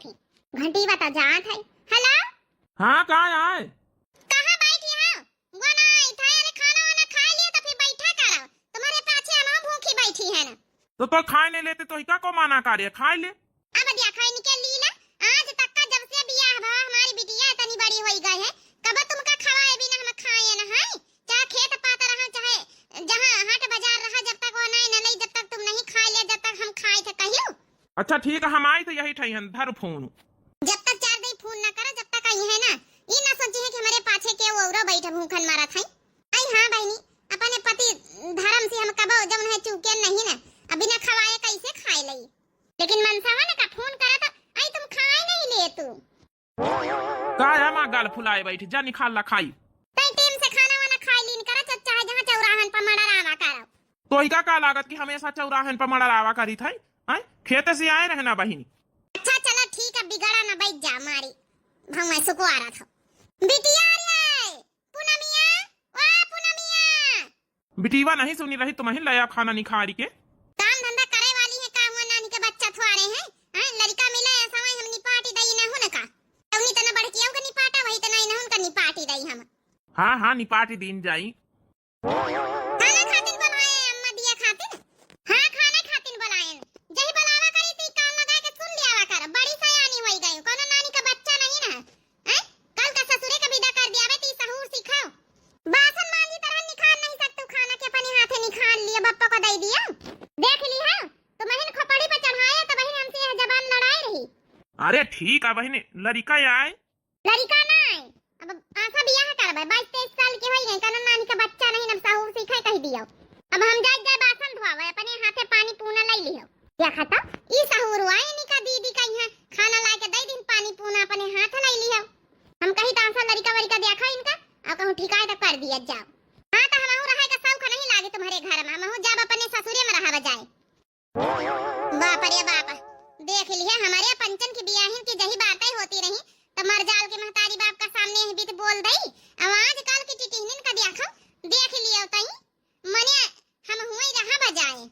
थी। घंटी बता जात है। हेलो हाँ कहाँ आए? कहाँ बैठी हो? वो ना आई था। अरे खाना वाना खा लिया तो फिर बैठा करो। तुम्हारे पाछे हम भूखी बैठी है ना। तो खाए नहीं लेते तो क्या को माना कार्य खाए ले। अब दिया खाई निकल ली ना। आज तक का जब से बियाह भा हमारी बिटिया इतनी बड़ी हो गई है कब तुमका खवाए बिना हम खाए ना है। चाहे खेत पात रहा चाहे जहाँ हाट बाजार रहा जब तक वो नहीं जब तक तुम नहीं खा ले जब तक हम खाए थे कहियो। अच्छा ठीक है हम आई तो यही ठही धर फोन। जब तक चार दिन फोन ना करो जब तक आई है ना ये ना सोचे है कि हमारे पाछे के वो औरो बैठा भूखन मारा था। आई हाँ बहनी अपने पति धर्म से हम कबो जब है चूके नहीं ना अभी ना खवाए कैसे खाए लई। लेकिन मनसावा ने का फोन करा था आई तुम खाए नहीं ले तू का है मां गाल फुलाए बैठी जा निकाल ला खाई। तई टीम से खाना वाना खाई लीन करा चच्चा है जहां चौराहन पर मड़ा रावा करो। तो इका का लागत कि हमेशा चौराहन पर मड़ा रावा करी था। आई खेत से आए रहना बहिनी। अच्छा चलो ठीक है बिगड़ा ना बैठ जा मारी भौवा सुको आ रहा था। बिटिया रे पूनमिया ओ पूनमिया। बिटीवा नहीं सुनी रही तुम ही लया खाना निखारी के काम धंधा करे वाली है का हुआ नानी के बच्चा थुआरे हैं। हां लड़का मिला ऐसा वही हम निपाटी दई ना हो ना का तौनी तना बड़कियों का निपाटा वही तना ना उनका निपाटी दई हम। हाँ निपाटी दिन जाई। खाना खातिन बुलाए अम्मा दिया खातिन। हां खाना खातिन बुलाए जही बुलावा करी ती कान लगा के सुन लिया कर बड़ी सयानी होई गई कोनो नानी का बच्चा नहीं ना हैं। कल का ससुरे का विदा कर दिया ती सहूर सिखाओ। बासन मांजी तरह निखार नहीं सकतू खाना के अपने हाथे निखार लिया बप्पा को दे दिया। देख ली है तो बहन खोपड़ी पे चढ़ाया तो बहन हमसे यह जबान लड़ाई रही। अरे ठीक है बहिनी लड़का आए लड़का ना आए अब आशा बियाह करबे 22-23 साल के होई गए कोनो नानी का बच्चा नहीं न सहूर सिखाए कह दियो। अब हम जाए बासन धोवे अपने हाथे पानी पूना लाई लियो क्या खाता ई सहूर आए निका दीदी का यहाँ खाना ला के दे दिन पानी पूना अपने हाथ लाई लियो। हम कहीं तांसा लड़का वड़का देखा इनका और कहूं ठिकाए तो कर दिया जाओ। हां तो हमहु रहे का शौक नहीं लागे तुम्हारे घर में हमहु जब अपने ससुरे में रहा बजाए। बाप रे बाप देख लिए हमारे पंचन की बियाहिन की जही बातें होती रही तो मरजाल के महतारी बाप का सामने ही बीत बोल दई आवाज काल की टिटिहनिन का देखो देख लियो तई मने हम हुई रहा बजाए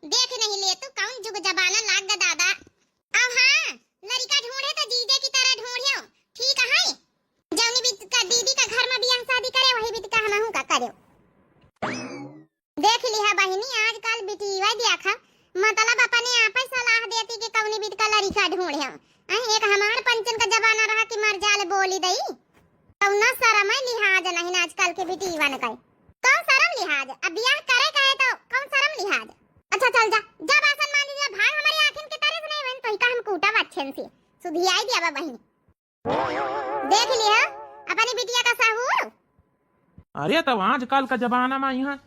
देख नहीं ले तू कौन जुग जबाना लाग ग दादा। अब हां लड़का ढूंढे तो जीजे की तरह ढूंढियो ठीक है जौनी बीत का दीदी का घर में बियाह शादी करे वही बीत का हमहु का करियो। देख लिया बहिनी आजकल बिटिया देखा मतलब अपने आप ही सलाह देती कि कौनी बीत का लड़का ढूंढियो। एक हमार पंचन का जमाना रहा कि मरजाल बोली दई कौना शरम है लिहाज नहीं आजकल के बिटिया ने कहे कौन शरम लिहाज अब बियाह करे कहे तो कौन शरम लिहाज। अच्छा चल जा जब आसन मान लीजिए भाई हमारी आंखें के तरह नहीं बहन तो का हम कूटा अच्छे से सुधी आई दिया बहनी देख लिया अपनी बिटिया का सहूर। अरे तब आजकल का जमाना में यहाँ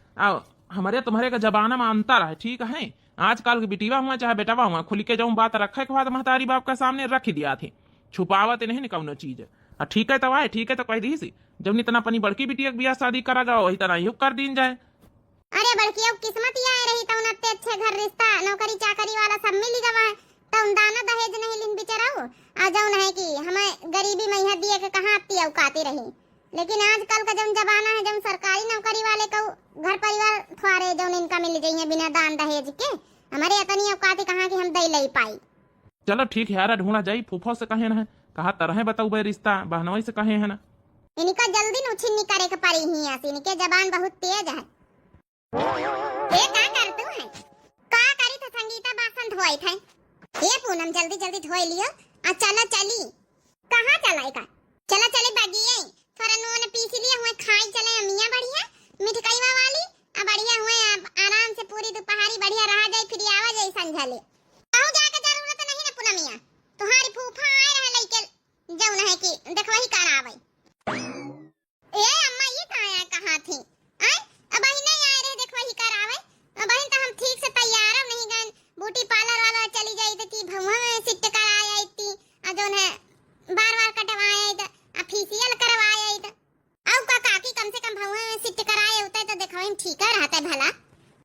हमारे तुम्हारे का जमाना में अंतर है ठीक है। आजकल के बिटिया हुआ चाहे बेटावा हुआ खुल के जाऊँ बात रखे के बाद महतारी बाप के सामने रख दिया थे छुपावत नहीं न कौन चीज ठीक है तो आए ठीक है तो कह दी सी जब नहीं तना अपनी बड़की बिटिया बियाह शादी करा जाओ वही तरह युग कर दीन जाए। अरे बड़की किस्मत ही आए रही तो उनते अच्छे घर रिश्ता नौकरी चाकरी वाला सब मिल गवा है तो उन दाना दहेज नहीं लिन बिचाराओ आ जाओ है कि हमें गरीबी में यहाँ दिए के कहाँ आती औकाती रही। लेकिन आजकल का जब जमाना है जब सरकारी नौकरी वाले को घर परिवार थोड़े जो इनका मिल जाइए बिना दान दहेज के हमारे इतनी औकाती कहाँ की हम दे ले पाई। चलो ठीक है यार ढूंढा जाई फूफो से कहे ना कहा तरह बताऊ बे रिश्ता बहनोई से कहे है ना इनका जल्दी नुछिन्नी करे के पड़ी ही आसी इनके जबान बहुत तेज है। ये का करतू है का करी तो संगीता बासन धोई थे ये पूनम जल्दी जल्दी धोई लियो आ चलो चली कहां चलाई का चला चले बागिए थोड़ा नून पीस लिया हुए खाई चले मियां बढ़िया मिठकईवा वाली आ बढ़िया हुए आराम से पूरी दोपहरी बढ़िया रहा जाए फिर आवा जाए संझले कहूं जाके जरूरत नहीं ना पूनमिया तुम्हारी फूफा आए रहे लइके जौन है कि देखवही करावे। ए अम्मा ये आया कहां थी आई अब ही नहीं आए रहे देखवही करावे अब ही तो हम ठीक से तैयार नहीं गए ब्यूटी पार्लर वाला चली जाई थी भौवा में सिट कराई आई थी आ जौन है बार-बार कटवाए आई था फेशियल करवाए आई था औ का काकी कम से कम भौवा में सिट कराए होता तो देखवही ठीक है रहता भला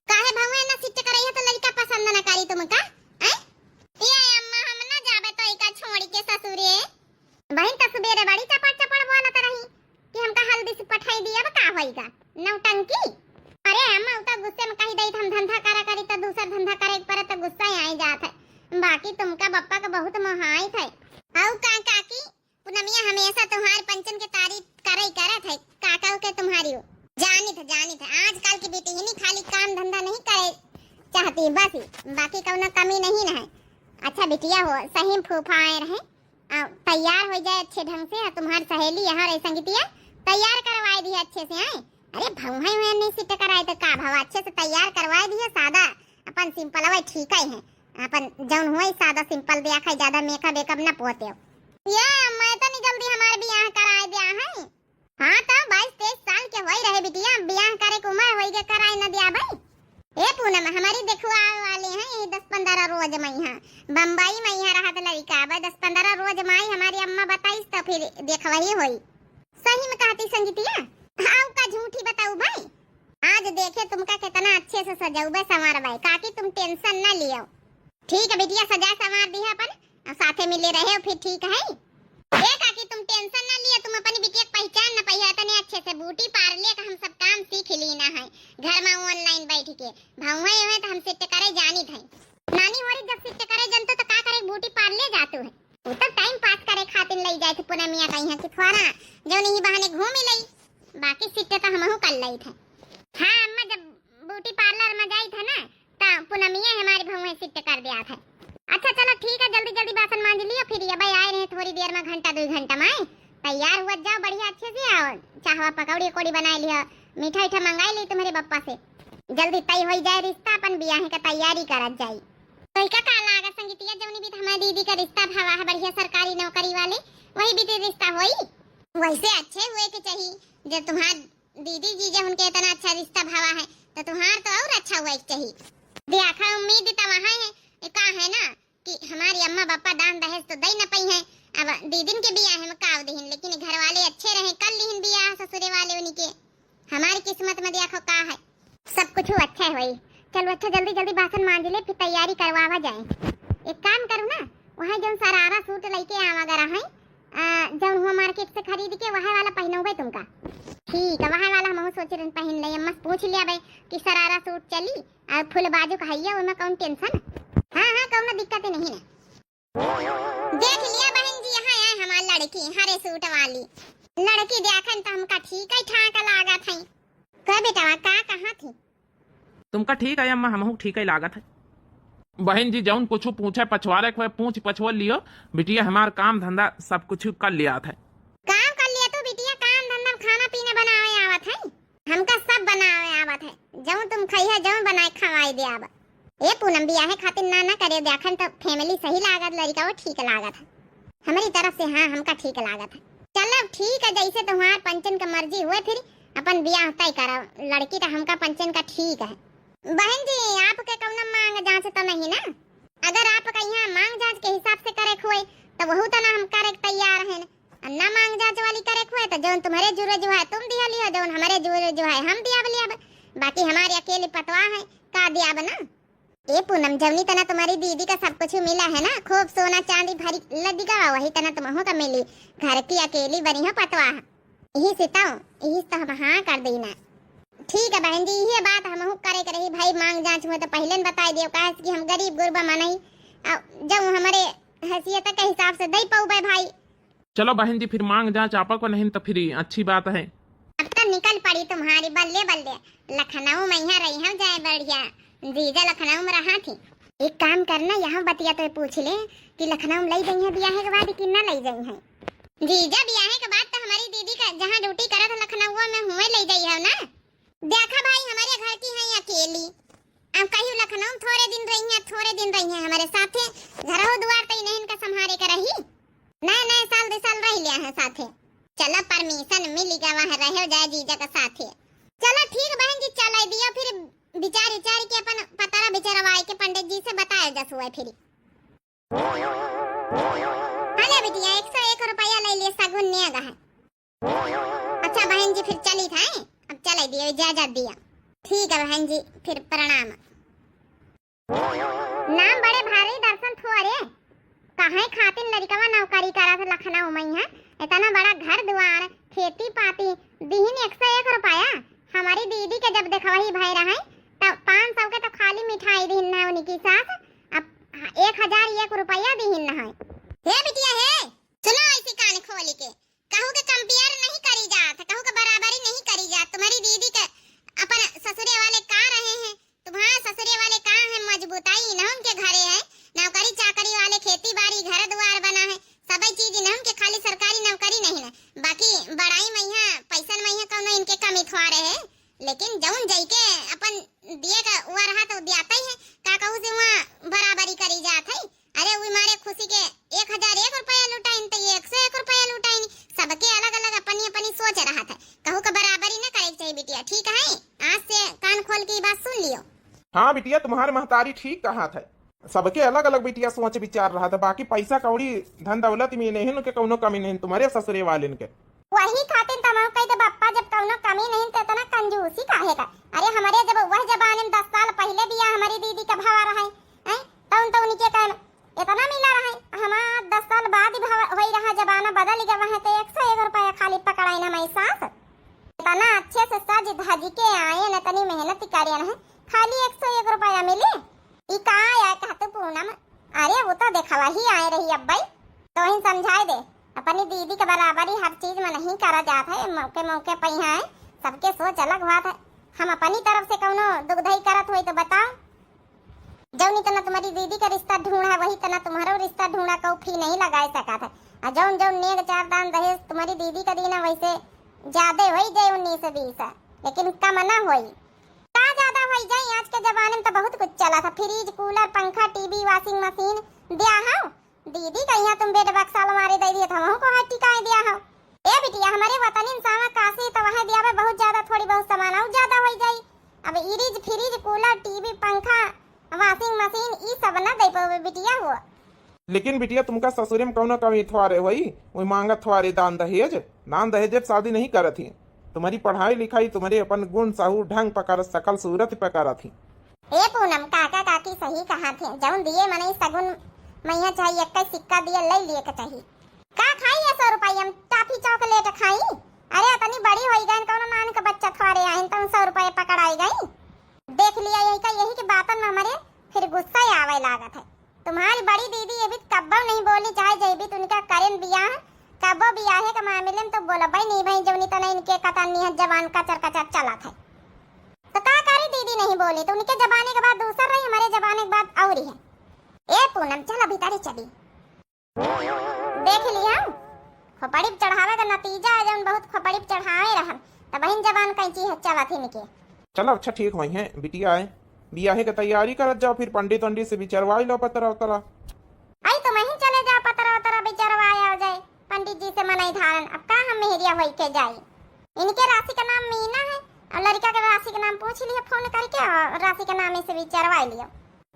काहे भौवा ना सिट कराई तो लड़का पसंद ना करी तुमका हैं। ये अम्मा हम ना जाबे तो एका छोड़ी के ससुरे बहन त सुबेरे बड़ी चपड़ बोलत रही कि हमका हल्दी से पठाई दिया का होईगा नौटंकी। अरे अम्मा उता गुस्से में कही दई हम धंधा करा करी तो दूसरा धंधा करे पर तो गुस्सा ही आई जात है बाकी तुमका बप्पा का बहुत मोहाई थे तुम्हारे पंचन के तारीफ करे करत है काका के तुम्हारी जानी था आजकल की बेटी ही नहीं खाली काम धंधा नहीं करे चाहती बस बाकी कौनो कमी नहीं है। अच्छा बिटिया हो सही फूफा आए रहे तैयार हो जाए अच्छे ढंग से तुम्हारी सहेली यहाँ रही संगीतिया तैयार करवाए दी अच्छे से आए। अरे भौहा हुआ नहीं सिट कराए तो का भाव अच्छे से तैयार करवाए दी सादा अपन सिंपल हवा ठीक है अपन जौन हुआ सादा सिंपल दिया खाई ज्यादा मेकअप वेकअप न पोते हो या मैं तो नहीं जल्दी हमारे ब्याह कराए दिया है। हाँ तो 22-23 साल के होई रहे बिटिया ब्याह करे के उम्र होई के कराए न दिया भाई। ए पूनम हमारी देखुआ वाले हैं 10-15 रोज मैं यहाँ बम्बई में यहाँ रहा था लड़का 10-15 रोज माई हमारी अम्मा बताई तो फिर देखवाही होई। सही में कहती संगीतिया हाँ का झूठी बताऊ भाई। आज देखे तुमका कितना अच्छे से सजाऊबे संवार भाई काकी तुम टेंशन न लियो। ठीक है बिटिया सजा संवार दी है अपन साथे मिले रहे फिर ठीक है। ए काकी तुम टेंशन न लियो तुम अपनी बिटिया पहचान न पाई तने अच्छे से ब्यूटी पार्लर का हम सब काम सीख लेना है घर में ऑनलाइन बैठ के भौवे है तो हम सिट करे जानी थे नानी होरी जब सिट करे जनतो तो का करे ब्यूटी पार्लर जातो है वो तो टाइम पास करे खातिर ले जाए थे पूनमिया कहीं है कि थोड़ा जो नहीं बहाने घूम लई बाकी सिट तो हमहु कर लई थे। हां अम्मा जब ब्यूटी पार्लर में जाई था ना तो पूनमिया हमारी भौवे सिट कर दिया था। अच्छा चलो ठीक है जल्दी जल्दी बासन मांज लियो फिर ये भाई आए रहे थोड़ी देर में घंटा 2 घंटा में तैयार हुआ जाओ बढ़िया अच्छे से आओ चाहवा पकौड़ी कोड़ी बना लिया मीठा मीठा मंगाई ली तुम्हारे बप्पा से जल्दी तय हो जाए रिश्ता अपन ब्याह का तैयारी करत जाई। तो का काला आगा संगीतिया जौनी भी हमारी दीदी का रिश्ता भावा है बढ़िया सरकारी नौकरी वाले वही भी रिश्ता होई वैसे अच्छे हुए के चाहिए जब तुम्हार दीदी जी जब उनके इतना अच्छा रिश्ता भावा है तो तुम्हार तो और अच्छा हुआ चाहिए। देखा उम्मीद तो वहाँ है का है ना कि हमारी अम्मा पापा दान दहेज तो दई न पई है अब दीदिन के बियाह में काव देहिन लेकिन घर वाले अच्छे रहे कर लिहिन बियाह ससुरे वाले उनके हमारी किस्मत में देखो का है सब कुछ अच्छा है वही। चलो अच्छा जल्दी जल्दी बासन मांज ले फिर तैयारी करवावा जाए। एक काम करूँ ना वहाँ जो सरारा सूट लेके आवा गरा है जो हुआ मार्केट से खरीद के वहाँ वाला पहनोगे तुमका ठीक है वहाँ वाला हम सोच रहे पहन ले अम्मा पूछ लिया भाई कि सरारा सूट चली और फुल बाजू कहिए उनमें कौन टेंशन हाँ हाँ कौन दिक्कत नहीं है। देख लिया बहन जी यहाँ है हमारी लड़की हरे सूट वाली लड़की देखन तो हमका ठीक है ठाक लागा थी कह बेटा का कहाँ थी तुमका ठीक है अम्मा हमहू ठीक है लागत है। बहन जी जौन कुछ पूछे पछवारे को पूछ पछवा लियो बिटिया हमार काम धंधा सब कुछ कर लिया था। काम कर लिया तो बिटिया काम धंधा खाना पीना बनावे आवत है हमका सब बनावे आवत है जौन तुम खइहे जौन बनाए खवाई दे आवत। ए पूनम बियाह खातिर ना करे देखन तो फैमिली सही लागत लड़का वो ठीक लागत है हमारी तरफ से हाँ हमका ठीक लागत है। चलो ठीक है जैसे तुम्हार पंचन का मर्जी हुए फिर अपन बियाह तय करा लड़की तो हमका पंचन का ठीक है। बहन जी आपके कौन मांग जांच तो नहीं ना अगर आपका यहाँ मांग जांच के हिसाब से करे हुए तो वह तो ना हम करे तैयार है ना मांग जांच वाली करे हुए तो जौन तुम्हारे जुरे जो है तुम दिया लियो जौन हमारे जुरे जो है हम दिया लिया बाकी हमारे अकेले पतवा है का दिया बना। ए पूनम जवनी तना तुम्हारी दीदी का सब कुछ मिला है ना खूब सोना चांदी भरी लदी का वही तना तुम्हें का मिली घर की अकेली बनी हो पतवा यही सिताओ यही तो हम हाँ कर देना। ठीक है बहन जी ये बात हम करे रही भाई मांग जांच हुए तो पहले बता दियो कहा कि हम गरीब गुरबा मानई जब हमारे हैसियत के हिसाब से दे पाऊ भाई। चलो बहन जी फिर मांग जांच आपा को नहीं तो फिर अच्छी बात है। अब तो निकल पड़ी तुम्हारी बल्ले बल्ले लखनऊ में यहाँ रही हम जाए बढ़िया जीजा लखनऊ में रहा थी। एक काम करना यहाँ बतिया तो पूछ ले कि लखनऊ में लाई गई है ब्याह के बाद कि ना लाई गई है। जीजा ब्याह के बाद तो हमारी दीदी का जहाँ ड्यूटी करा था लखनऊ में हुए ले गई है ना। देखा भाई हमारे घर की है अकेली अब कहीं लखनऊ थोड़े दिन रही है हमारे साथे घर द्वार तो नहीं इनका संभाले कर रही नए साल 2 साल रह लिया है साथे। चलो परमिशन मिल गया वहाँ रहे जाए जीजा का साथे। चलो ठीक बहन जी चला दिया फिर विचार के अपन पता बेचारा के पंडित जी से बताया जस हुआ फिर। अरे बिटिया 101 रुपया ले लिए सगुन ने आगा है। अच्छा बहन जी फिर चली था अब चला दिया इजाजत दिया। ठीक है बहन जी फिर प्रणाम। नाम बड़े भारी दर्शन थोड़े कहाँ खातिर लड़कवा नौकरी करा था लखनऊ में है इतना बड़ा घर द्वार खेती पाती दीहिन 101 रुपया हमारी दीदी के जब देखवाही भाई रहा तब 500 के तो खाली मिठाई दीहिन ना उनकी सास अब 1001 रुपया दीहिन ना है। हे बिटिया हे सुनो ऐसी कान खोली के कहू के कंपेयर नहीं करी जात, कहू के बराबरी नहीं करी जात। तुम्हारी दीदी के अपन ससुरे वाले का रहे हैं, तुम्हारे ससुरे वाले का है मजबूताई न उनके घरे है, नौकरी चाकरी वाले, खेती बाड़ी घर द्वार बना है, सबई चीज न उनके, खाली सरकारी नौकरी नहीं है। बाकी बड़ाई मैया पैसा मैया कौनो इनके कमी थोड़ा रहे, लेकिन जौन जई के अपन दिए का हुआ रहा तो दियाता ही है। का कहू से वहाँ बराबरी करी जात है। अरे वो मारे खुशी के 1001 रुपया लुटाइन तो 101 रुपया लुटाइन, सबके अलग अलग अपनी अपनी सोच रहा था। कहू का बराबरी न करे चाहिए बिटिया, ठीक है? आज से कान खोल के बात सुन लियो। हाँ बिटिया, तुम्हारे महतारी ठीक कहा था, सबके अलग अलग बिटिया सोच विचार रहा था। बाकी पैसा कौड़ी धन दौलत में नहीं उनके कौनो कमी नहीं, तुम्हारे ससुरे वाले के वही खातिर तमाम कही तो बप्पा जब कौनो कमी नहीं तो इतना कंजूसी काहे का। अरे हमारे जब वह जबान में 10 साल पहले बिया हमारी दीदी का भावा रहा है तो उनके कहना इतना मिला रहा है। हमारा 10 साल बाद ही वही रहा, जबाना बदल गया है तो 101 रुपया खाली पकड़ाई ना हमारी सास। इतना अच्छे से सज धज के आए न, तनी मेहनत करे है, खाली 101 रुपया मिले। ई का आया कहते पूनम, अरे वो तो देखवा ही आए रही अब भाई, तो ही समझाए दे अपनी दीदी के बराबरी हर चीज में नहीं करा जाता है। मौके मौके पर यहाँ है, सबके सोच अलग बात है। हम अपनी तरफ से कौनो दुगधई करत हुई तो बताओ। जौन इतना तुम्हारी दीदी का रिश्ता ढूंढा वही तना तुम्हारा रिश्ता ढूंढा, कौ फी नहीं लगा सका था। और जौन जौन नेग चार दान दहेज तुम्हारी दीदी का दीना वैसे ज्यादा हो जाए 19-20, लेकिन कम न होई का ज्यादा हो जाए। आज के जमाने में तो बहुत कुछ चला था, फ्रिज कूलर पंखा टीवी वॉशिंग मशीन दिया हो। दीदी कहिया तुम बेड बक्सा मारे दे दिए था, वहाँ को हाथ टिकाए दिया हो। ए बिटिया हमारे वतन इंसान काशी तो वहाँ दिया बहुत ज्यादा, थोड़ी बहुत सामान और ज्यादा हो जाए। अब इरिज फ्रिज कूलर टीवी पंखा वॉशिंग मशीन ई सब ना दे पावे बिटिया हुआ। लेकिन बिटिया तुमका ससुरे में कौनो कमी थोड़े वही वही मांगत थोड़े दान दहेज शादी नहीं करत थी। तुम्हारी पढ़ाई लिखाई तुम्हारे अपन गुण साहू ढंग पकर सकल सूरत पकर थी। ए पूनम काका काकी सही कहा थे, जौन दिए मने सगुन मैया चाहिए, एक सिक्का दिया ले लिए के चाहिए। का खाई 100 रुपया हम टॉफी चॉकलेट खाई? अरे इतनी बड़ी होई गई कौन मान के बच्चा थोड़े आइन तो 100 रुपया पकड़ाई गई। देख लिया यही के बातन में हमारे फिर गुस्सा ही आवे लागत है। तुम्हारी बड़ी दीदी ये भी कब्बो नहीं बोली, चाहे जय भी उनका करें बियाह कब्बो बियाह के मामले में तो बोला भाई नहीं भाई जौनी तो नहीं इनके कता नियत जवान कचर कचर चला था। तो का करी दीदी नहीं बोली तो उनके जबाने के बाद दूसरा रही, हमारे जबाने के बाद और है। ए पूनम चल भीतर चली, देख लिया खोपड़ी चढ़ावे का नतीजा है जौन बहुत खोपड़ी चढ़ाए रहन त बहन जबान कैची है चला थी निके। चलो अच्छा ठीक वही है बिटिया आए बियाहे की तैयारी करत जाओ, फिर पंडित वंडित से विचारवाई लो पतरा उतरा। आई तो वहीं चले जाओ पतरा उतरा विचारवाया हो जाए पंडित जी से मनाई धारण। अब का हम मेहरिया होई के जाए। इनके राशि का नाम मीना है और लड़का के राशि का नाम पूछ लिया फोन करके और राशि के नाम से विचारवा लियो।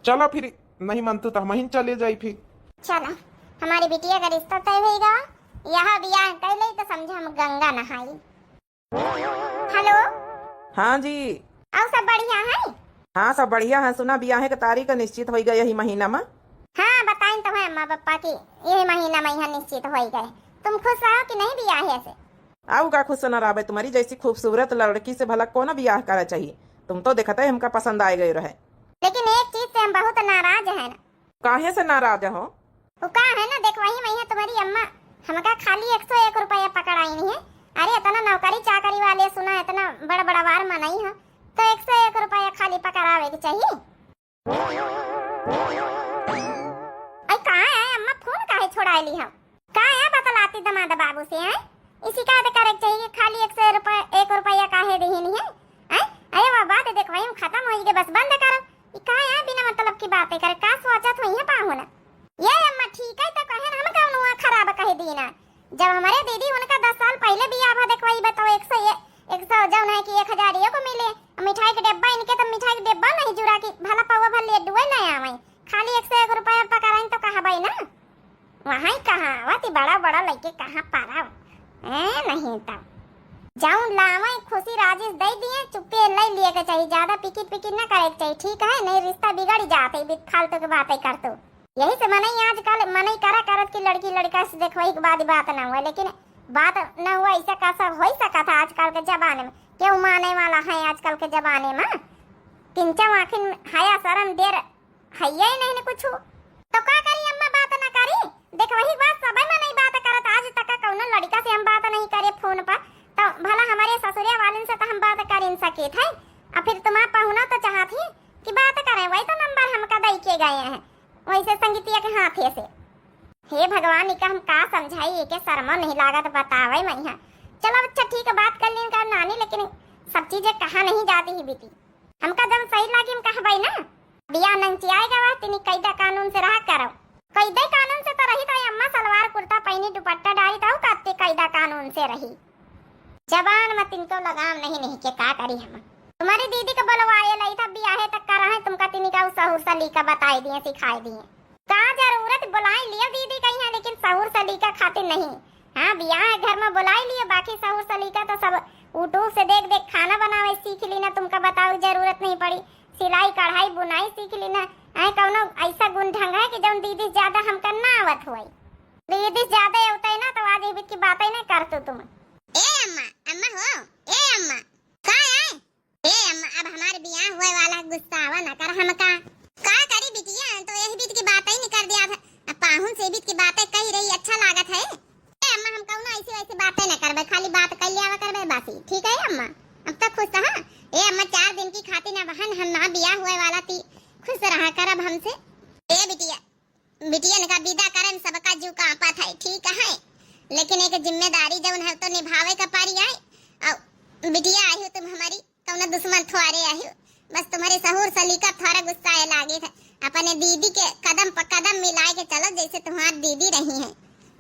चलो फिर नहीं मनतू तो हम ही चले जाई फिर। चलो हमारी बिटिया का रिश्ता तय होगा, यहाँ बियाह कर ले तो समझे हम गंगा नहाई। हेलो हाँ जी, और सब बढ़िया है? हाँ सब बढ़िया है। सुना बियाहे की तारीख निश्चित हो गई यही महीना में। हाँ बताएं तो है अम्मा पापा की यही महीना में यहाँ निश्चित हो गए। तुम खुश रहो कि नहीं बियाहे से? आओ का खुश न रहा, तुम्हारी जैसी खूबसूरत लड़की से भला कौन बियाह करा चाहिए। तुम तो देखते है हमका पसंद आए गए रहे। लेकिन एक चीज से हम बहुत नाराज है ना। काहे से नाराज हो? वो का है ना, देख वही मैं तुम्हारी अम्मा हमका खाली 101 रुपया पकड़ाई नहीं है। अरे इतना नौकरी चाकरी वाले सुना इतना बड़ा बड़ा वार मनाई है तो 101 रुपया खाली पकड़ावे के चाहिए। अरे कहाँ है अम्मा, फोन काहे छोड़ा ली हम? कहाँ है बतलाती दमाद बाबू से है इसी का करे चाहिए खाली 101 रुपया काहे दही नहीं है? अरे वह बात देख वही खत्म हो गई, बस बंद करो। कहाँ है बिना मतलब की बातें करे, का सोचत हुई है पाहु ना। ये अम्मा ठीक है तो कहे हम कौन हुआ खराब कहे दीना। जब हमारे दीदी उनका 10 साल पहले बियाह भा देखवाई बताओ 100 जौन है कि 1000 को मिले मिठाई के डिब्बा, इनके तो मिठाई के डिब्बा नहीं जुड़ा कि भला पावा भले लड्डू नहीं आवे, खाली 101 रुपया पकड़ाई तो कहा भाई ना वहाँ ही कहा वाती बड़ा बड़ा लड़के कहाँ पारा नहीं तब जाऊं लावा खुशी राजेश दे दिए चुप्पे ले लिए के चाहिए, ज्यादा पिकिट पिकिट ना करे चाहिए, ठीक है? नहीं रिश्ता बिगड़ जाते फालतू की बातें कर तो यही से मने आजकल मने करा करत की लड़की लड़का से देखवाई के बाद बात ना हुआ, लेकिन बात न हुआ ऐसा कैसा हो सका था आजकल के जमाने में? क्यों माने वाला है आजकल के जमाने में? किंचा आखिर हया शर्म देर है ही नहीं कुछ तो का करी अम्मा बात ना करी। देख वही बात सब में नहीं बात करत, आज तक कौन लड़का से हम बात नहीं फोन पर, तो भला हमारे ससुरिया वाले से तो हम बात कर इन सके थे, और फिर तुम्हारा पहुना तो चाहती कि बात करें, वही तो नंबर हमका दई के गए हैं वैसे संगीतिया के हाथे से। हे भगवान, इका हम का समझाई, के शर्मा नहीं लागा तो बतावे मैया। चलो अच्छा ठीक है, बात कर लें कर नानी, लेकिन सब चीजें कहा नहीं जाती ही बेटी, हमका जब सही लगी हम कहा भाई ना बिया नंची आएगा वह तिनी कैदा कानून से रहा करो, कैदे कानून से तो रही तो अम्मा सलवार कुर्ता पहनी दुपट्टा डाली तो काते कैदा कानून से रही। जबान मत इनको लगाम नहीं के का करी हम। तुम्हारी दीदी को बुलवाए लाई था बियाह तक कर रहे, तुमका तिनी का सहूर सलीका बताई दिए सिखाई दिए, का जरूरत बुलाई लियो दीदी कहीं है, लेकिन सहूर सलीका खातिर नहीं। हाँ बियाह घर में बुलाई लियो, बाकी सहूर सलीका तो सब यूट्यूब से देख देख खाना बनावे सीख ली ना, तुमका बताओ जरूरत नहीं पड़ी। सिलाई कढ़ाई बुनाई सीख ली ना, ऐ कौनो ऐसा गुण ढंग है कि जब दीदी ज्यादा हमका ना आवत हुई, दीदी ज्यादा होता है ना तो आज ये की बात ही नहीं करतो तुम। ए अम्मा, अम्मा हो, ए अम्मा का है, ए अम्मा अब हमारे बियाह हुए वाला गुस्सा आवा ना कर हमका, का करी बिटिया, तो यही बीत की बात ही नहीं कर दिया था, अब पाहुन से बीत की बातें कही रही अच्छा लागत है। ए अम्मा हम कौनो ऐसी वैसी बातें न करबे, खाली बात कर लिया करबे बासी, ठीक है अम्मा, अब तक खुश रहा। ए अम्मा 4 दिन की खातिर ना बहन हम ना बियाह हुए वाला थी, खुश रहा कर अब हमसे। ए बिटिया, बिटिया ने का विदा करन सबका जीव कांपा था, ठीक है, लेकिन एक जिम्मेदारी जौन है तो निभावे का पारी है। और बिटिया आई हो तुम हमारी, कौनो दुश्मन थोड़े आई हो, बस तुम्हारे सहूर सलीका थोड़ा गुस्सा लागे था, अपने दीदी के कदम पर कदम मिलाए के चलो जैसे तुम्हारी दीदी रही है।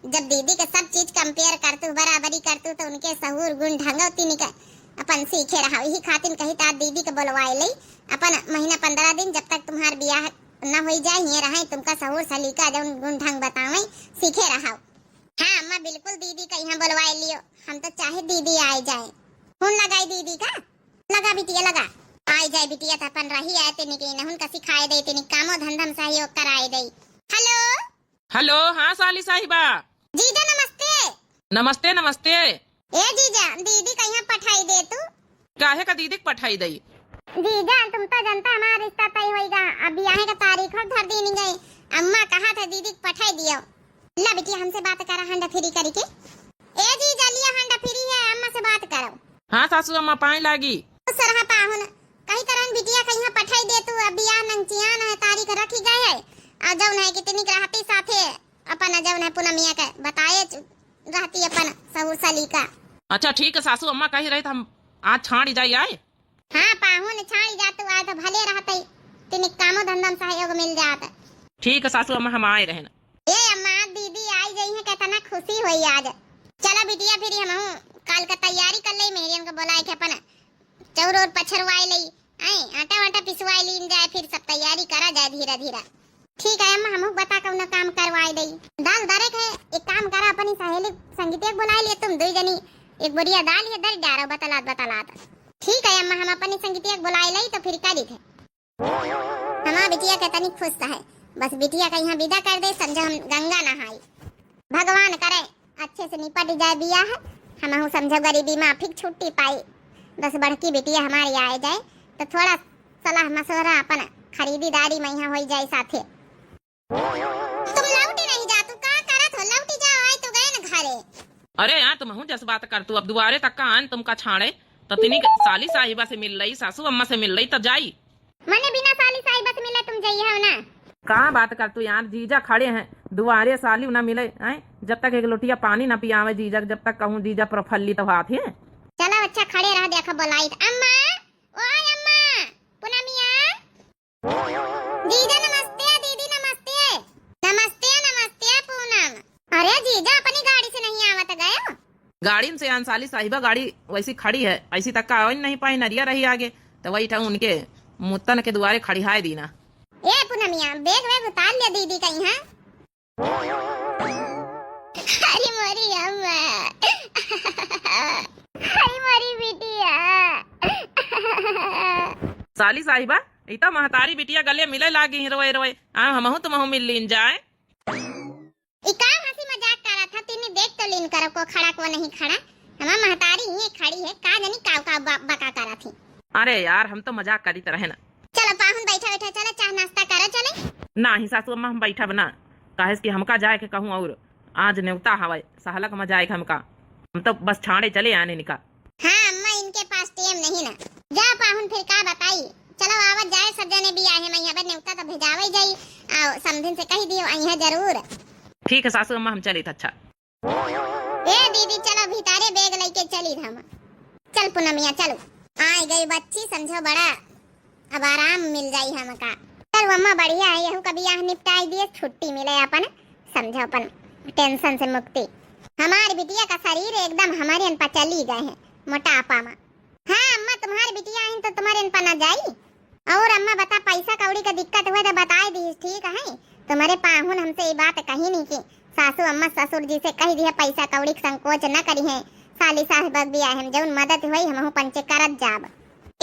जब दीदी के सब चीज कंपेयर करतू बराबरी करतू तो उनके सहूर गुण ढंगौती निकल अपन सीखे रहा, यही खातिर कही ता दीदी के बुलवाए लई अपन महीना 15 दिन जब तक तुम्हार बियाह न हो जाए ये रहे, तुमका सहूर सलीका जौन गुण ढंग बतावे सीखे रहा। हाँ अम्मा बिल्कुल दीदी का यहाँ बुलवाए लियो, हम तो चाहे दीदी आए जाए। फोन लगाई दीदी का, लगा बिटिया लगा, आई जाए बिटिया तो अपन रही आए तेने के नहुन का सिखाए दे, तेने कामो धंधम सहयोग कराए दे। हेलो हेलो, हाँ साली साहिबा। जीजा नमस्ते। नमस्ते नमस्ते। ए जीजा, दीदी का यहाँ पठाई दे तू। काहे का दीदी पठाई दई? जीजा तुम तो जानता हमारा रिश्ता तय होएगा, अब ब्याह का तारीख और धर दी नहीं गई, अम्मा कहा था दीदी को पठाई दियो। ला बिटिया हमसे बात करा हंडा फिरी करके। ए जीजा लिया हंडा फिरी है, अम्मा से बात करो। हाँ सासू अम्मा पाए लागी। सरहा पाहुन कहीं करन बिटिया का यहाँ पठाई दे तू, अब ब्याह नंचियान है तारीख रखी गई है, और जौन है कितनी रहती साथे अपन जौन है पूनमिया का बताए रहती अपन सहूर सलीका। अच्छा ठीक है सासू अम्मा कही रहे हम आज छाड़ी जाई आए। हाँ पाहुन छाड़ी जातू आए तो भले रहते, तिने कामो धंधम सहयोग मिल जाता। ठीक है सासू अम्मा हम आए रहे ना। ए अम्मा दीदी आई गई है, कितना खुशी हुई आज। चला बिटिया फिर हम कल का तैयारी कर ले, मेरी हमको बुलाए के अपन चौर और पछरवाई लई, आई आटा वाटा पिसवाई लीन जाए, फिर सब तैयारी करा जाए धीरे धीरे। ठीक है अम्मा हमहु बता कौन काम करवाई दई। दाल दरे के एक काम करा, अपनी सहेली संगीत बुला लिए, तुम दो जनी एक बोरिया दाल है दर डारो बतलात। ठीक है अम्मा हम अपनी संगीत बुलाई लई तो फिर करी थे। हमारा बिटिया के तनी खुश है, बस बिटिया का यहाँ विदा कर दे, समझो हम गंगा नहाई। भगवान करे अच्छे से निपट जाए बियाह, हम समझो गरीबी माफी छुट्टी पाई, बस बड़की बिटिया हमारी आए जाए तो थोड़ा सलाह मशवरा अपन खरीदीदारी में यहाँ हो जाए साथे। तुम लौटी नहीं जा, तू का करत हो, लौटी जाओ, आई तो गए न घरे। अरे यार तुम जस बात कर तू, अब दुआरे तक का आन तुमका छाड़े तो तिनी साली साहिबा से मिल रही, सासू अम्मा से मिल रही तो जाई। मने बिना साली साहिबा से मिले तुम जाइए हो ना। कहाँ बात कर तू यार, जीजा खड़े हैं दुआरे, साली ना मिले हैं, जब तक एक लोटिया पानी ना पियावे जीजा, जब तक कहूँ जीजा प्रफुल्लित हाथ है। चलो अच्छा खड़े रह, देखा बुलाई अम्मा, ओए अम्मा पूनमिया। जीजा नमस्ते, दीदी नमस्ते। नमस्ते नमस्ते पूनम। अरे जीजा अपनी गाड़ी से नहीं आवत गए? गाड़ी से साली साहिबा गाड़ी वैसी खड़ी है, ऐसी तक का आ नहीं पाई, नरिया रही आगे तो वही था उनके मुत्तन के दुआरे खड़ी हाय दीना। ए पूनमिया बैग वैग उतार ले दीदी कहीं है। अरे मोरी अम्मा, अरे मोरी बिटिया। साली साहिबा इतना महतारी बिटिया गले मिले लागी रोए रोए, हमहू तुमहू मिल लीन जाए। इका हंसी मजाक कर रहा था, तिने देख तो लीन करो को खड़ा को नहीं खड़ा, हमारा महतारी ये खड़ी है, का जानी काव बका करा थी। अरे यार हम तो मजाक करी तरह ना। चलो पाहुन बैठा बैठा चलो चाह नाश्ता करो चले। ना ही सासू अम्मा हम बैठा बना, काहे कि हमका जाए के कहूँ और आज न्योता हवाए सहलक में जाए हमका, हम तो बस छाड़े चले आने निका। हाँ अम्मा इनके पास टाइम नहीं ना। जा पाहुन फिर का बताई। चलो आवत जाए सब जने भी आए मैं यहाँ पे न्योता तो भेजावे जाई। आओ समधिन से कही दियो आई है जरूर। ठीक है सासू अम्मा हम चले अच्छा। ए दीदी चलो भीतारे बैग लेके चली हम। चल पूनमिया चलो। आई गई बच्ची समझो बड़ा अब आराम मिल जाई हमका। चल अम्मा बढ़िया है यहू कभी यहाँ निपटाई दिए छुट्टी मिले अपन समझो अपन टेंशन से मुक्ति। हमारी बिटिया का शरीर एकदम हमारे अन पर चली गए हैं मोटापा में। हाँ अम्मा तुम्हारी बिटिया आई तो तुम्हारे अन पर ना जाई। और अम्मा बता पैसा कौड़ी का दिक्कत हुआ तो बता दी ठीक है। तुम्हारे पाहुन हमसे ये बात कही नहीं की सासू अम्मा ससुर जी से कही दिया पैसा कौड़ी संकोच न करी है। साली साहब भी आए हम जौन मदद हुई हम पंचे करत जाब।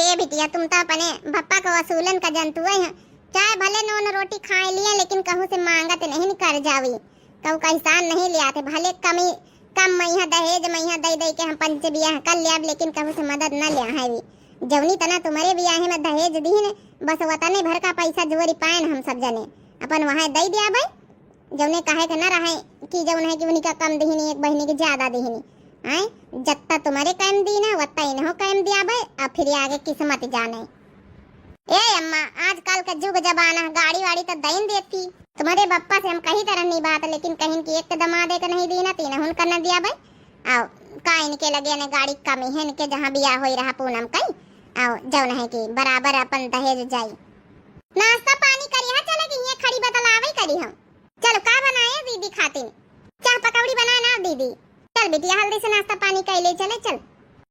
ए बिटिया तुम तो अपने पप्पा को वसूलन का जंतु है। चाहे भले नोन रोटी खाए लिए लेकिन कहूँ से मांगत नहीं कर जावी। कहूँ का हिसान नहीं ले आते भले कमी कम मैया दहेज मैया दे दे के हम पंच बियाह कर लिया लेकिन कहूँ से मदद न लिया है। जवनी तना तुम्हारे बियाह में दहेज दी ने बस वतने भर का पैसा जोरी पायन हम सब जने अपन वहाँ दे दिया भाई। जौने कहे के न रहे कि जौन है कि उन्हीं का कम दीनी एक बहनी की ज्यादा दीनी आए जत्ता तुम्हारे काम दी ना वत्ता इन्हों काम दिया भाई। अब फिर आगे किस्मत जाने। ए अम्मा आजकल का जुग जमाना गाड़ी वाड़ी तो दईन देती। तुम्हारे बप्पा से हम कहीं तरह नहीं बात लेकिन कहीं की एक दमादे का नहीं दी ना तीन हुन करना दिया भाई। आओ का इनके लगे ने गाड़ी कमी है इनके जहाँ बियाह हो रहा पूनम कहीं आओ जौन है कि बराबर अपन दहेज जाई। नाश्ता पानी करिया चले कि ये खड़ी बतलावे करी हम। चलो का बनाए दीदी खातिर चाह पकौड़ी बनाए ना दीदी। चल बिटिया हल्दी से नाश्ता पानी कर ले चले चल।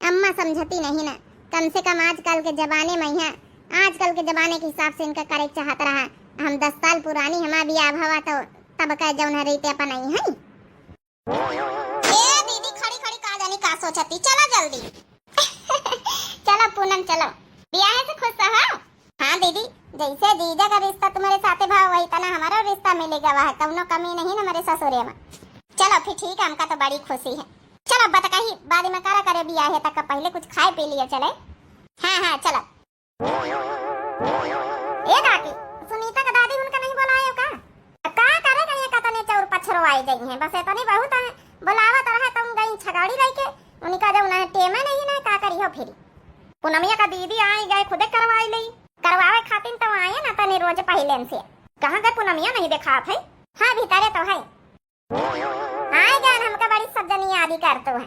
अम्मा समझती नहीं ना कम से कम आजकल के जमाने में यहाँ आजकल के जमाने के हिसाब से इनका करे चाहत रहा। हम 10 साल पुरानी हमारा भी आभावा तो तब का जौन रहते अपन आई है। ए दीदी खड़ी खड़ी का जाने का सोचती चलो जल्दी। चलो पूनम चलो ब्याह से खुश रहो। हाँ दीदी जैसे जीजा का रिश्ता तुम्हारे साथे भाव वही तना हमारा रिश्ता मिलेगा वह कौनो कमी नहीं हमारे ससुरे में। चलो फिर ठीक है हमका तो बड़ी खुशी है। चलो बता कहीं बाद में करा करे बियाह है तक पहले कुछ खाए पी लिए चले। हाँ हाँ चलो। ए दादी सुनीता का दादी उनका नहीं बुलाए का करे कहीं का तने चौर पछरो आई गई है बस इतनी बहुत है बुलावा तो रहा तुम गई छगाड़ी लेके उनका जब ना टेमा नहीं ना का करियो फिर। पूनमिया का दीदी आई गए खुदे करवाई ली करवावे खातिर तो आए ना तने रोज पहले से। कहां गए पूनमिया नहीं देखा थे। हां भीतरे तो है आए गए हमका बड़ी सब जनी आदि करतो है।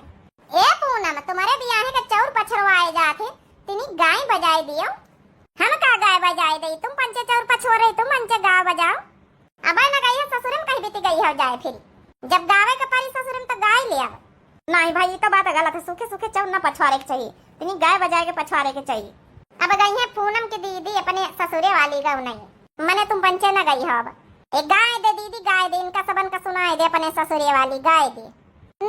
ए पूनम तुम्हारे बियाह के चौर पछरवाए जाते तिनी गाय बजाए दियो। हम का गाय बजाए दई तुम पंचे चौर पछोरे तुम पंचे गाय बजाओ। अब ना गई है ससुरम कहीं बीती गई हो जाए फिर जब गावे का पारी ससुरम तो गाय ले आवे। नहीं भाई ये तो बात गलत है सूखे सूखे चौर ना पछवारे के चाहिए तिनी गाय बजाए के पछवारे के चाहिए। अब गई है पूनम की दीदी अपने ससुरे वाली गाँव नहीं मने तुम पंचे न गई हो। अब एक गाय दे दीदी गाय दे इनका सबन का सुनाए दे अपने ससुरे वाली गाय दे।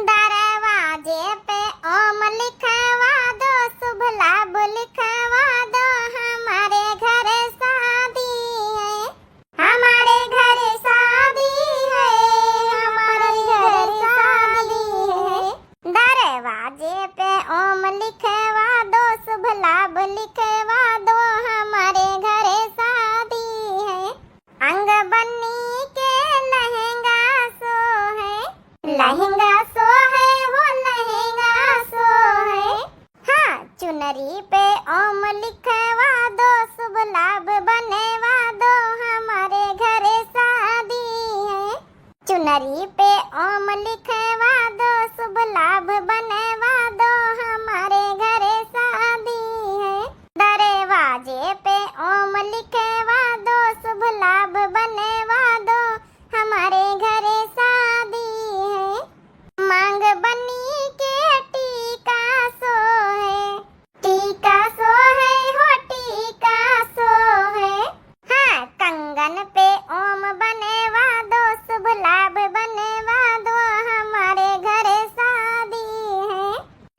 दरवाजे पे ओम लिखवा दो शुभ लाभ लिखवा दो हमारे घर शादी है हमारे घर शादी है हमारे घर शादी है। दरवाजे पे ओम लिखवा दो शुभ लाभ लिखवा दो हमारे घर शादी है। अंग बन्नी के लहंगा सो है लहंगा सो है वो लहंगा सो है। हाँ चुनरी पे ओम लिखवा दो शुभ लाभ बनेवा दो हमारे घर शादी है। चुनरी पे ओम लिखवा दो शुभ लाभ बनेवा दो हमारे घर शादी है। दरवाजे पे ओम लिखवा दो शुभ लाभ बनेवा दो हमारे घर शादी है। मांग बनी के टीका सो है टीका सो है हो टीका सो है। हाँ कंगन पे ओम बनेवा दो शुभ लाभ बनेवा दो हमारे घर शादी है।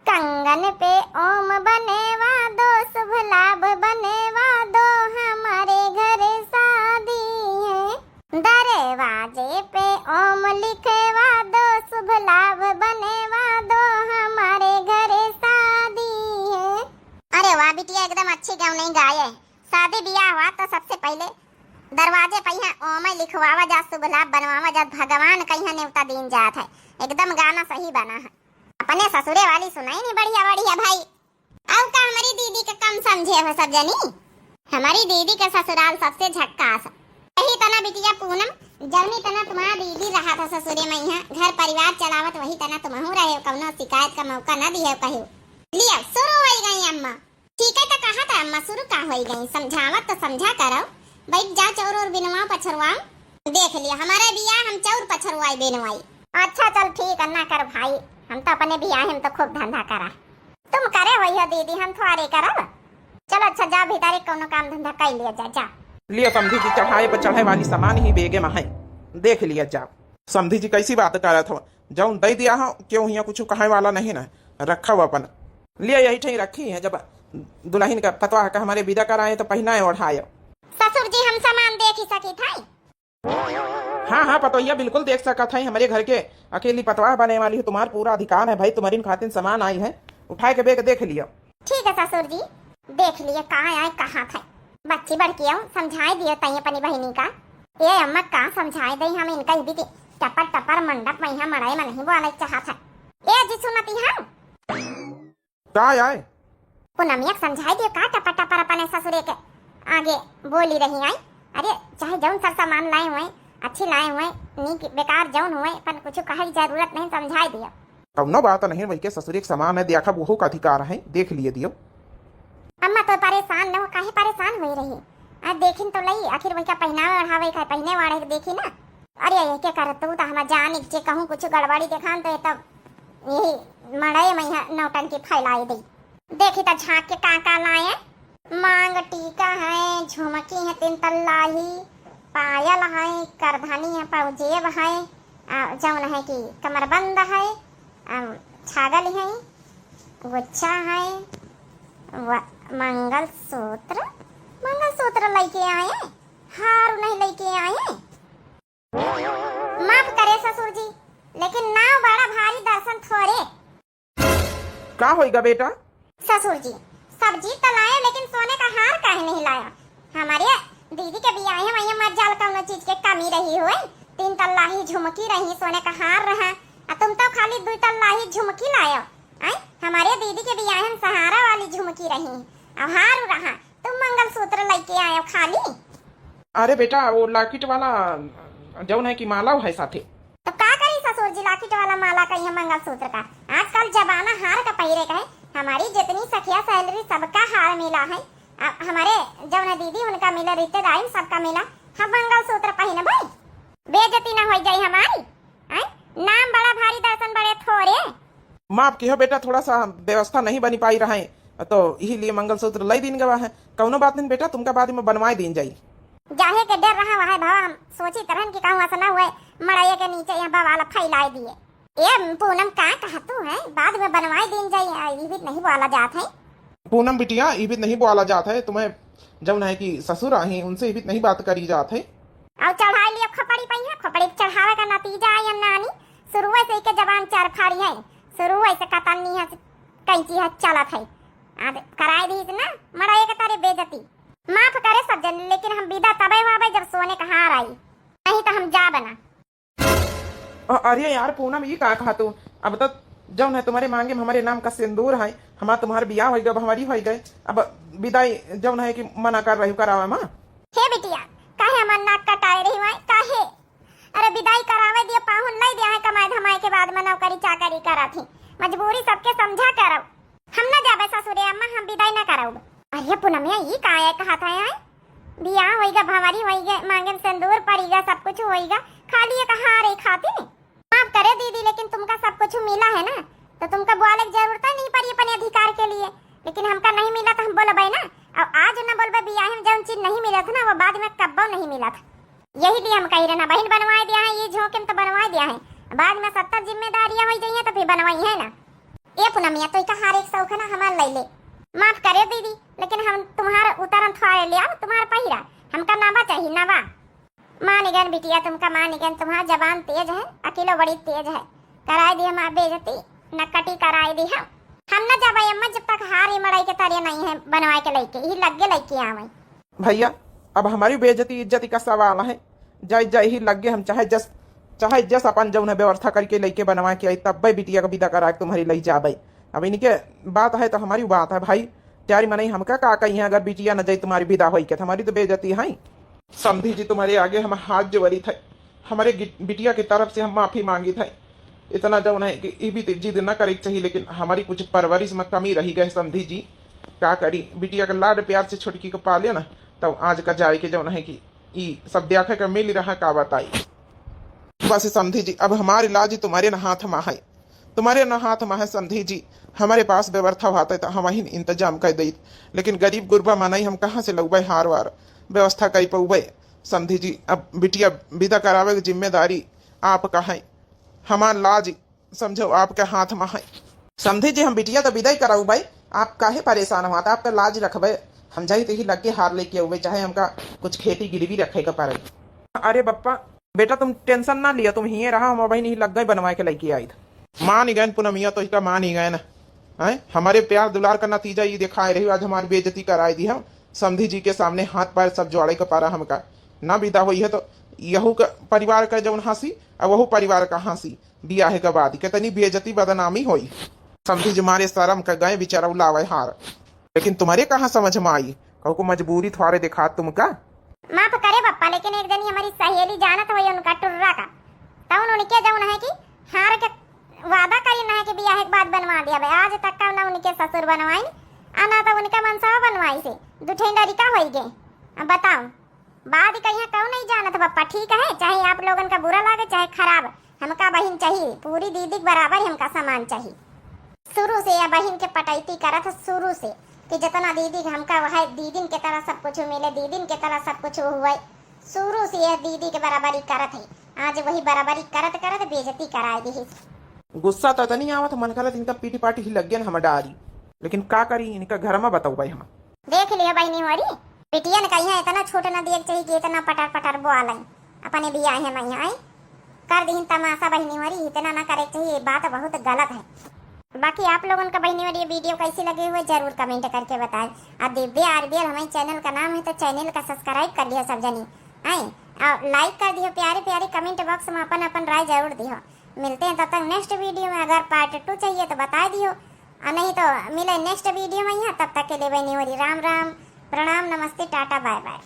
कंगन पे ओम बनेवा दो शुभ लाभ बनेवा दो हमारे घर शादी है। दरवाजे पे ओम लिखवा दो शुभ लाभ बनेवा दो हमारे घर शादी है। अरे वाह बिटिया एकदम अच्छी गाँव नहीं गाये। शादी बियाह हुआ तो सबसे पहले दरवाजे पे यहाँ ओम लिखवावा जा शुभ लाभ बनवावा जा भगवान कहीं न्योता दिन जात है। एकदम गाना सही बना है। अपने ससुरे वाली सुनाई नहीं बढ़िया बढ़िया भाई। अब का हमारी दीदी का कम समझे हो सब जनी। हमारी दीदी का ससुराल सबसे झक्कास। यही तना बिटिया पूनम, जवनी तना तुम्हारा दीदी रहा था ससुरे में, यहाँ घर परिवार चलावत वही तना तुमहू रहे हो, कौनो शिकायत का मौका न दिए कहो। लिया शुरू हो गई अम्मा। ठीक है तो कहा था अम्मा शुरू का हो गई, समझावत तो समझा करो। बैठ जा चौर और बिनवा पछरवाओ। देख लिया हमारे बियाह हम चौर पछरवाई बिनवाई। अच्छा चल ठीक है ना कर भाई, हम तो अपने बियाह हम तो खूब धंधा करा। तुम करे वही हो दीदी, हम थोड़े करब। चलो अच्छा जा भीतर कोनो काम धंधा कर लिया जा। लिया समधी जी चढ़ाए पर चढ़ाए वाली सामान ही बेगे में है, देख लिया जाओ। समधी जी कैसी बात करत हो, जाऊं दे दिया हो, क्यों यहाँ कुछ कहे वाला नहीं ना, रखा हो अपन। लिया यही ठही रखी है, जब दुल्हन का पतवा का हमारे विदा कराए तो पहनाए ओढ़ाए। ससुर जी हम सामान देख ही सकी था। हाँ हाँ पतोहिया बिल्कुल देख सका था, हमारे घर के अकेली पतवाह बने वाली है, तुम्हारा पूरा अधिकार है भाई, तुम्हारी खातिर सामान आई है, उठाए के बेग देख लिया। ठीक है ससुर जी देख लिए कहाँ आए कहाँ थे। बच्ची बड़की हूँ समझाए दिए तई अपनी बहनी का। ये अम्मा कहाँ समझाए दई, हम इनका ही भी टपर टपर मंडप में यहाँ मड़ाई में नहीं बोला चाहत है। ये जी सुनती है क्या आए पूनमिया समझाई दिए का टपर टपर अपने ससुरे के आगे बोली रही आई। अरे चाहे जौन सब सामान लाए हुए अच्छी लाए हुए नी बेकार जौन हुए पर कुछ कहे की जरूरत नहीं, समझाई दिया। कौनो बात नहीं, वही के ससुरे के सामान है, देखा वो का अधिकार है, देख लिए दियो। अम्मा तो परेशान न हो, काहे परेशान हुई रही। देखिन तो लई आखिर वही का पहनावे ओढ़ावे का पहने वाले देखी ना। अरे ये क्या करत तू तो हम जान जे कहूं कुछ गड़बड़ी देखान तो तब यही मड़ाई में नौटंकी फैलाई दी। देखी तो झांक के का लाए, मांग टीका है, झुमकी है, 3 तल्लाही, पायल है, करधनी है, पाउजेब है, जौन है कि कमरबंद है, छागल है, गुच्छा है, मंगलसूत्र लेके आए, हार नहीं लेके आए। माफ करे ससुर जी लेकिन नाव बड़ा भारी दर्शन थोड़े। क्या होएगा बेटा? ससुर जी सब्जी तो लाए लेकिन सोने का हार काहे नहीं लाया? हमारे दीदी के बियाह है वहीं मत जाल कौनो चीज के कमी रही हुई। 3 तल्लाही झुमकी रही, सोने का हार रहा, तुम तो खाली 2 तल्लाही झुमकी लायो। हमारे दीदी के बियाह में सहारा वाली झुमकी रही, अब हार रहा, तुम मंगलसूत्र लेके आयो खाली। अरे बेटा वो लॉकेट वाला जौन है कि माला है साथे। तो का करी ससुर जी लॉकेट वाला माला का या मंगलसूत्र का? आजकल जमाना हार का पहिरे का है। हमारी जितनी सखिया सहेली सबका हार मिला है, हमारे जौन दीदी उनका मिला, रिश्तेदारी सबका मिला, हम मंगलसूत्र पहने भाई, बेइज्जती ना हो जाए हमारी। नाम बड़ा भारी दर्शन बड़े थोड़े। माफ किया बेटा, थोड़ा सा व्यवस्था नहीं बनी पाई रहा है तो यही लिए मंगलसूत्र लाई दिन गवा है। कौनो बात नहीं बेटा, तुमका बाद में बनवाई दिन जाई। जाहे के डर रहा वहां भाव हम सोची तरहन की कहूं ऐसा ना हुए मड़ाइया के नीचे यहाँ बवाला फैलाई दिए। ये पूनम का कहतू है बाद में बनवाई दिन जाई, ये भी नहीं बोला जात है। पूनम बिटिया ये भी नहीं बोला जाता है, तुम्हें जब है कि ससुर आई उनसे भी नहीं बात करी जात है। और चढ़ाई लिया खपड़ी पई है, खपड़ी चढ़ावे का नतीजा है नानी शुरू से के जबान चार फाड़ी है, शुरू से कतनी है कैंची है चलत है। आज कराई दी ना मड़ाइया के तारे बेइज्जती। माफ करे सब जन लेकिन हम विदा तबे हुआ जब सोने का हार आई, नहीं तो हम जा बना। अरे यार पूनम ये क्या कहा तू? अब तो जब है तुम्हारे मांगे में हमारे नाम का सिंदूर है, हमारा तुम्हारे बियाह हो गए, अब हमारी हो गए, अब विदाई जब है कि मना कर रही करावा माँ। हे बिटिया काहे हमार नाक कटाए रही हुई काहे? अरे विदाई करावे दिए पाहुन लाई दिया है, कमाए धमाए के बाद में नौकरी चाकरी करा थी, मजबूरी सबके समझा करब। हम ना जाबे ससुरे अम्मा, हम विदाई ना कराऊब। अरे पूनमिया ये काहे कहा था यार? बियाह होइगा, भंवरी होइगा, मांगे में सिंदूर पड़ेगा, सब कुछ होइगा, खाली एक हार ही खाती नहीं। माफ करे दीदी लेकिन तुमका सब कुछ मिला है ना, तो तुमका बोले की जरूरत नहीं पड़ी अपने अधिकार के लिए, लेकिन हमका नहीं मिला तो हम बोलबे ना। अब आज ना बोलबे बियाह में जौन चीज नहीं मिला था ना वो बाद में कब्बो नहीं मिला था। यही लिए हम कह रहे ना बहन बनवा दिया है, ये झोंके में तो बनवा दिया है, बाद में 70 जिम्मेदारियां हो जाइए तो फिर बनवाई है ना। ये पूनमिया तो इका हार एक शौक है ना हमार ले ले। माफ करे दीदी लेकिन हम तुम्हारा उतारन थोड़े लिया, तुम्हारा पहिरा हमका नवा चाहिए नवा। मानिगन बिटिया तुमका मानिगन, तुम्हारा जबान तेज है, अकेलो बड़ी तेज है, कराई दी हमार बेइज्जती, नकटी कराई दी हम न जाबे अम्मा जब तक हार ही मड़ाई के तारिया नहीं है बनवाए के लेके ही लग गए लेके आवे। भैया अब हमारी बेइज्जती इज्जती का सवाल है, जाय जाय ही लग गए, हम चाहे जस चाहे जस अपन जौन है व्यवस्था करके लइके बनवा के आई तब बिटिया का विदा करा के तुम्हारी लई जाबे। अब इनके बात है तो हमारी बात है भाई, त्यारी मनई हमका का कही अगर बिटिया न जाई तुम्हारी विदा होई के हमारी तो बेइज्जती है। समझी जी तुम्हारे आगे हम हाथ जोड़ी थे, हमारे बिटिया की तरफ से हम माफी मांगी थे। इतना जौन है कि ये भी जिद न करे चाहिए, लेकिन हमारी कुछ परवरिश में कमी रही गई समझी जी। क्या करी, बिटिया के लाड प्यार से छुटकी को पाले ना, तब आज का जाए के जौन है कि ये सब देखे का मिल रहा का बताई। बस समझी जी अब हमारे इलाज तुम्हारे न हाथ में है, तुम्हारे न हाथ में है समझी जी। हमारे पास व्यवस्था होता है तो हम ही इंतजाम कर दी, लेकिन गरीब गुरबा मानाई हम कहाँ से लगबे हार वार व्यवस्था कर पौबे समझी जी। अब बिटिया विदा करावे की जिम्मेदारी आपका है, हमार लाज समझो आपके हाथ में है समझी जी। हम बिटिया तो विदा ही कराऊ भाई, आप काहे परेशान हुआ था, आपका लाज रखबे हम जाई तो ही लग के हार लेके हुए, चाहे हमका कुछ खेती गिरवी रखे का पारे। अरे बप्पा बेटा तुम टेंशन ना लिया, तुम ही रहा, हम भाई नहीं लग गए बनवा के लेके आई था। मान ही गए पूनमिया तो इसका मान ही गए ना है, हमारे प्यार दुलार का नतीजा ये दिखाए रही। आज हमारी बेइज्जती कराई दी हम समधी जी के सामने, हाथ पैर सब जोड़े का पारा हमका ना विदा हुई है तो यहू का परिवार का जौन हंसी और वहू परिवार का हंसी बिया है के बाद कितनी बेइज्जती बदनामी हुई। समझी जी मारे शर्म का गए बेचारा लावे हार, लेकिन तुम्हारे कहाँ समझ में आई, कहू को मजबूरी थोड़े दिखा तुमका। माफ करे पप्पा, लेकिन एक दिन हमारी सहेली जानत हुई उनका टुर्रा का, तब उन्होंने क्या जौन है कि हार के वादा करी ना है कि बियाह के बाद बनवा दिया भाई। आज तक का ना उनके ससुर बनवाई आना तो उनका मनसा बनवाई से दुठेंडरी का हो गए। अब बताओ बाद कहीं क्यों नहीं जानत पप्पा, ठीक है चाहे आप लोगन का बुरा लागे चाहे खराब, हमका बहन चाहिए पूरी दीदी बराबर हमका सामान चाहिए। शुरू से या बहन के पटैती करत शुरू से कि जितना दीदी हमका वह दीदी के तरह सब कुछ मिले, दीदी के तरह सब कुछ हुआ, शुरू से यह दीदी के बराबरी करत है। आज वही बराबरी करत करत बेइज्जती कराए दी। गुस्सा तो नहीं आवत, मन करत इनका पीटी पाटी ही लग गया हम डारी, लेकिन का करी इनका घर में बताऊ भाई। हम देख लिया बहनी हमारी बिटिया ने कही है इतना छोट न देख चाहिए कि इतना पटर पटर बोल अपने भी आए हैं मैं आई कर दी तमाशा। बहनी हमारी इतना ना करे चाहिए, बात बहुत गलत है। बाकी आप लोगों का बहनी हमारी वीडियो कैसी लगी हुई जरूर कमेंट करके बताएं। अब दिव्य आरबीएल हमारे चैनल का नाम है तो चैनल का सब्सक्राइब कर लिया सब जनी आई, और लाइक कर दियो, प्यारे प्यारे कमेंट बॉक्स में अपन अपन राय जरूर दियो। मिलते हैं तब तक नेक्स्ट वीडियो में, अगर पार्ट 2 चाहिए तो बता दियो, और नहीं तो मिले नेक्स्ट वीडियो में यहाँ। तब तक के लिए बहनी हमारी राम राम, प्रणाम, नमस्ते, टाटा, बाय बाय।